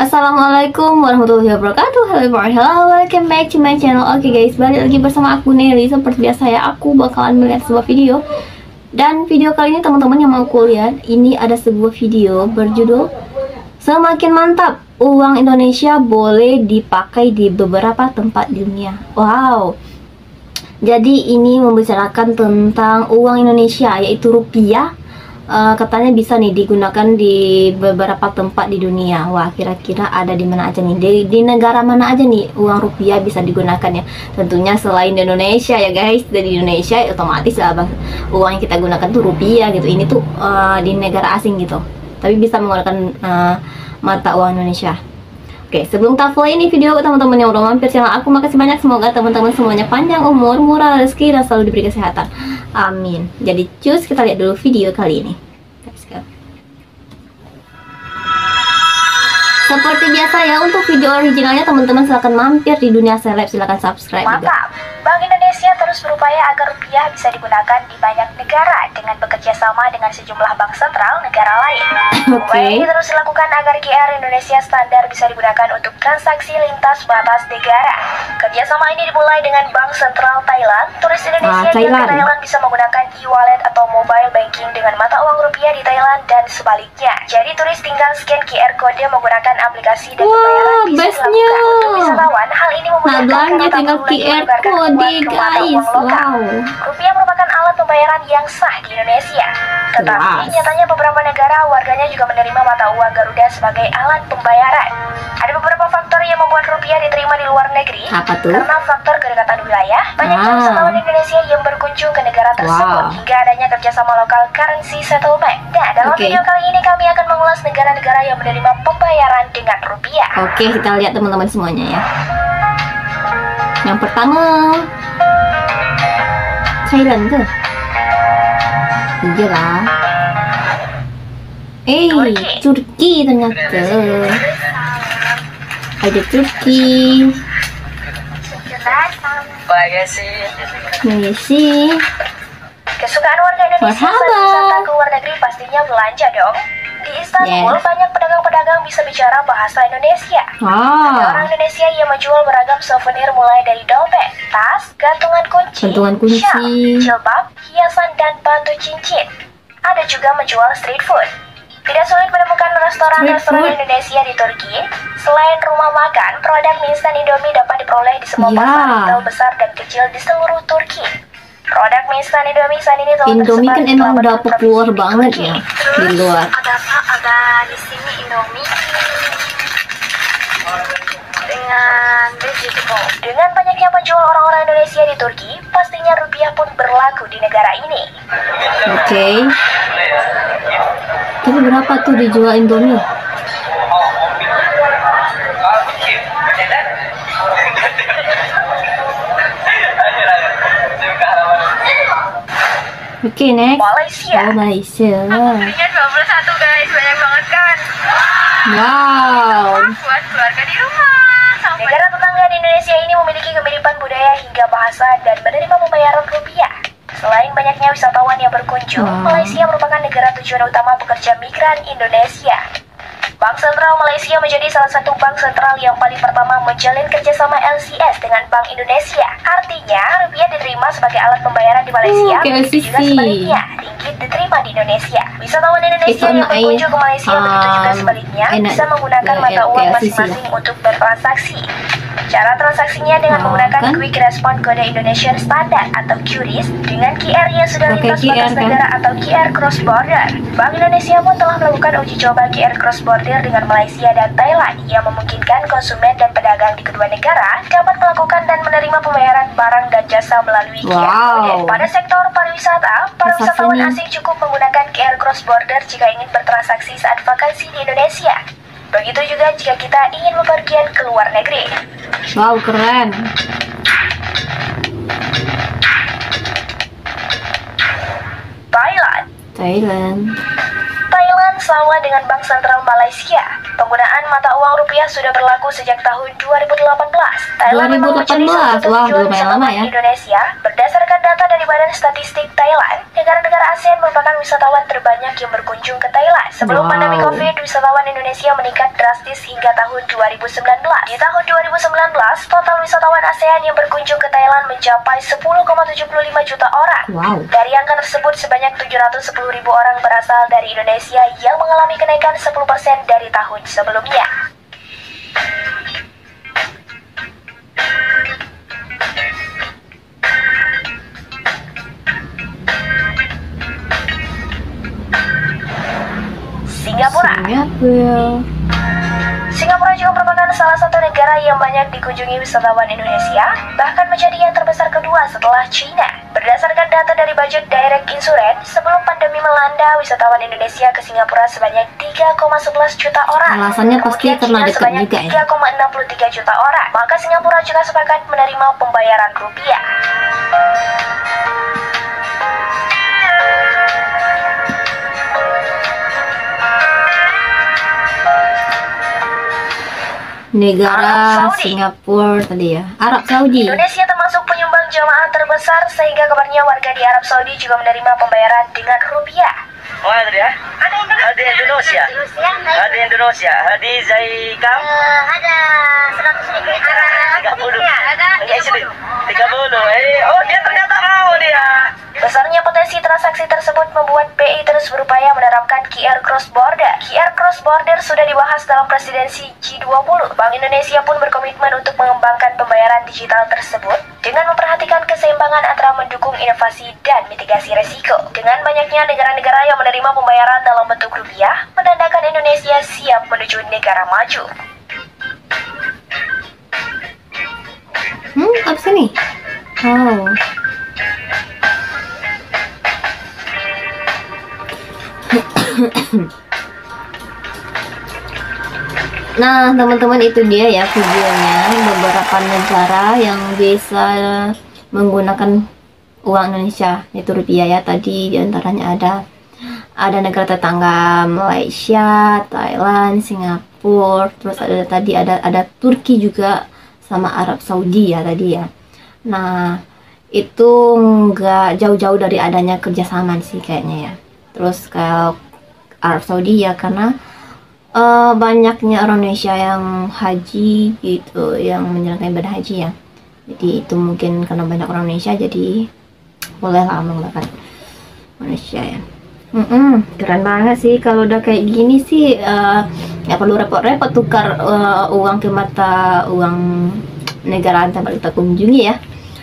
Assalamualaikum warahmatullahi wabarakatuh. Hello, welcome back to my channel. Oke guys, balik lagi bersama aku Nelly. Seperti biasa ya, aku bakalan melihat sebuah video. Dan video kali ini teman-teman yang mau kuliah, ini ada sebuah video berjudul Semakin Mantap, Uang Indonesia Boleh Dipakai di Beberapa Tempat di Dunia. Wow. Jadi ini membicarakan tentang uang Indonesia, yaitu rupiah. Katanya bisa nih digunakan di beberapa tempat di dunia. Wah, kira-kira ada di mana aja nih? Di negara mana aja nih uang rupiah bisa digunakan ya? Tentunya selain di Indonesia ya guys. Dari Indonesia otomatis lah uang yang kita gunakan tuh rupiah gitu. Ini tuh di negara asing gitu, tapi bisa menggunakan mata uang Indonesia. Oke, sebelum kita play ini video teman-teman yang udah mampir channel aku, makasih banyak. Semoga teman-teman semuanya panjang umur, murah rezeki, dan selalu diberi kesehatan. Amin. Jadi cus, kita lihat dulu video kali ini. Seperti biasa ya, untuk video originalnya teman-teman silahkan mampir di Dunia Seleb, silahkan subscribe juga. Mantap. Bank Indonesia terus berupaya agar rupiah bisa digunakan di banyak negara dengan bekerja sama dengan sejumlah bank sentral negara lain. Upaya ini terus dilakukan agar QR Indonesia standar bisa digunakan untuk transaksi lintas batas negara. Kerjasama ini dimulai dengan Bank Sentral Thailand. Turis Indonesia yang ke Thailand bisa menggunakan e-wallet atau mobile banking dengan mata uang rupiah di Thailand dan sebaliknya. Jadi turis tinggal scan QR kode menggunakan aplikasi dan pembayaran bisa dilakukan. Untuk wisatawan, hal ini memudahkan karena tak perlu lagi menukarkan uang ke mata uang lokal. Rupiah merupakan alat pembayaran yang sah di Indonesia. Tetapi nyatanya beberapa negara warganya juga menerima mata uang Garuda sebagai alat pembayaran. Ada beberapa faktor yang membuat rupiah diterima di luar negeri. Apa tuh? Karena faktor kedekatan wilayah, banyaknya wisatawan Indonesia yang berkunjung ke negara tersebut hingga adanya kerjasama lokal currency settlement. Nah, dalam video kali ini kami akan mengulas negara-negara yang menerima pembayaran dengan rupiah. Oke, kita lihat teman-teman semuanya ya. Yang pertama, Thailand ke? Iya lah. Turki ternyata. Ada Turki. Malaysia. Kesukaan warga Indonesia saat wisata ke luar negeri pastinya belanja dong. Di Istanbul, banyak pedagang-pedagang bisa bicara bahasa Indonesia. Ada orang Indonesia yang menjual beragam souvenir mulai dari dompet, tas, gantungan kunci, shawl, jilbab, hiasan, dan batu cincin. Ada juga menjual street food. Tidak sulit menemukan restoran-restoran Indonesia di Turki. Selain rumah makan, produk mie instan Indomie dapat diperoleh di semua pasar retail besar dan kecil di seluruh Turki. Produk mie instan Indomie saat ini telah Indomie kan emang udah populer banget ya di luar. Ada di sini Indomie dengan vegetable. Dengan banyaknya penjual orang-orang Indonesia di Turki, pastinya rupiah pun berlaku di negara ini. Oke. Tapi berapa tuh dijual Indomie? Oke, next. Malaysia. Malaysia. Belinya 21 guys, banyak banget kan? Wow. Buat keluarga di rumah. Negara tetangga di Indonesia ini memiliki kemiripan budaya hingga bahasa dan menerima pembayaran rupiah. Selain banyaknya wisatawan yang berkunjung, Malaysia merupakan negara tujuan utama pekerja migran Indonesia. Bank Sentral Malaysia menjadi salah satu bank sentral yang paling pertama menjalin kerjasama LCS dengan Bank Indonesia. Artinya, rupiah diterima sebagai alat pembayaran di Malaysia, begitu juga sebaliknya, ringgit diterima di Indonesia. Wisatawan Indonesia yang berkunjung ke Malaysia, begitu juga sebaliknya, bisa menggunakan mata uang masing-masing untuk bertransaksi. Cara transaksinya dengan menggunakan Quick Response Kode Indonesian Standard atau QRIS dengan QR yang sudah lintas batas negara atau QR Cross Border. Bank Indonesia pun telah melakukan uji coba QR Cross Border dengan Malaysia dan Thailand yang memungkinkan konsumen dan pedagang di kedua negara dapat melakukan dan menerima pembayaran barang dan jasa melalui QR Code. Pada sektor pariwisata, para wisatawan asing cukup menggunakan QR Cross Border jika ingin bertransaksi saat vakansi di Indonesia. Begitu juga jika kita ingin bepergian ke luar negeri. Wow, keren. Thailand Thailand sama dengan Bank Sentral Malaysia. Penggunaan mata uang rupiah sudah berlaku sejak tahun 2018. Thailand memang menjadi salah satu Wah, tujuan lumayan lama wisatawan ya. Indonesia. Berdasarkan data dari Badan Statistik Thailand, negara-negara ASEAN merupakan wisatawan terbanyak yang berkunjung ke Thailand. Sebelum pandemi COVID, wisatawan Indonesia meningkat drastis hingga tahun 2019. Di tahun 2019, total wisatawan ASEAN yang berkunjung ke Thailand mencapai 10,75 juta orang. Dari angka tersebut, sebanyak 710.000 orang berasal dari Indonesia yang mengalami kenaikan 10% dari tahun sebelumnya. Singapura juga merupakan salah satu negara yang banyak dikunjungi wisatawan Indonesia, bahkan menjadi yang terbesar kedua setelah China. Berdasarkan data dari Budget Direct Insurance, sebelum pandemi melanda, wisatawan Indonesia ke Singapura sebanyak 3,11 juta orang. Alasannya pasti karena dekat sebanyak juga ya. 3,63 juta orang. Maka Singapura juga sepakat menerima pembayaran rupiah. Negara Singapura tadi ya, Arab Saudi. Indonesia termasuk penyumbang jamaah terbesar sehingga kabarnya warga di Arab Saudi juga menerima pembayaran dengan rupiah. Oh ada ya? Ada Indonesia. Ada Indonesia. Ada Zaikam. Ada 100.000 Arab. 30. Oh dia ternyata mau dia. Besarnya potensi transaksi tersebut membuat BI terus berupaya menerapkan QR Cross Border. QR Cross Border sudah dibahas dalam presidensi G20. Bank Indonesia pun berkomitmen untuk mengembangkan pembayaran digital tersebut dengan memperhatikan keseimbangan antara mendukung inovasi dan mitigasi resiko. Dengan banyaknya negara-negara yang menerima pembayaran dalam bentuk rupiah, menandakan Indonesia siap menuju negara maju. Apa sini? Oh. Nah teman-teman, itu dia ya videonya, beberapa negara yang bisa menggunakan uang Indonesia, yaitu rupiah ya. Tadi diantaranya ada negara tetangga Malaysia, Thailand, Singapura, terus ada Turki juga sama Arab Saudi ya tadi ya. Nah itu nggak jauh-jauh dari adanya kerjasama sih kayaknya ya. Terus kalau Arab Saudi ya karena banyaknya orang Indonesia yang haji gitu, yang menjalankan ibadah haji ya. Jadi itu mungkin karena banyak orang Indonesia, jadi bolehlah menggunakan Indonesia ya. Keren banget sih kalau udah kayak gini sih. Ya perlu repot-repot tukar uang ke mata uang negara tempat kita kunjungi ya.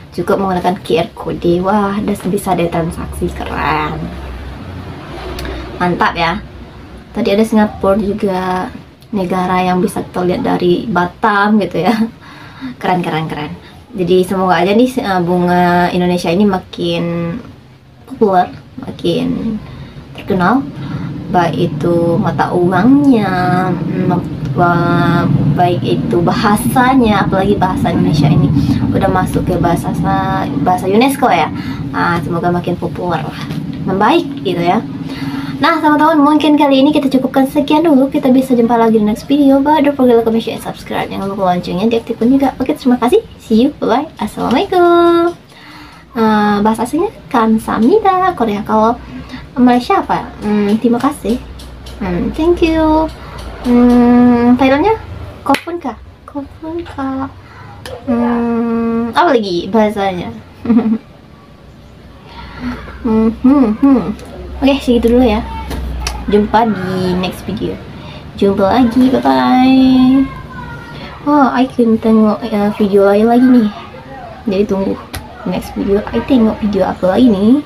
Cukup menggunakan QR code. Wah, udah bisa ada transaksi, keren. Mantap ya. Tadi ada Singapura juga, negara yang bisa kita lihat dari Batam gitu ya. Keren. Jadi semoga aja nih bunga Indonesia ini makin populer, makin terkenal, baik itu mata uangnya, baik itu bahasanya, apalagi bahasa Indonesia ini udah masuk ke bahasa UNESCO ya. Semoga makin populer lah, membaik gitu ya. Nah teman-teman, mungkin kali ini kita cukupkan sekian dulu. Kita bisa jumpa lagi di next video. Don't forget to comment, share, and subscribe. Jangan lupa loncengnya diaktifkan juga. Oke, terima kasih. See you, bye. Assalamualaikum. Bahasa aslinya Kamsahamnida. Korea, kalau Malaysia apa? Terima kasih. Thank you. Thailandnya Kopunka. Apa lagi bahasanya? Oke, segitu dulu ya. Jumpa di next video. Jumpa lagi, bye bye. Oh, I can tengok video lain lagi nih. Jadi tunggu next video. I tengok video apa lagi nih.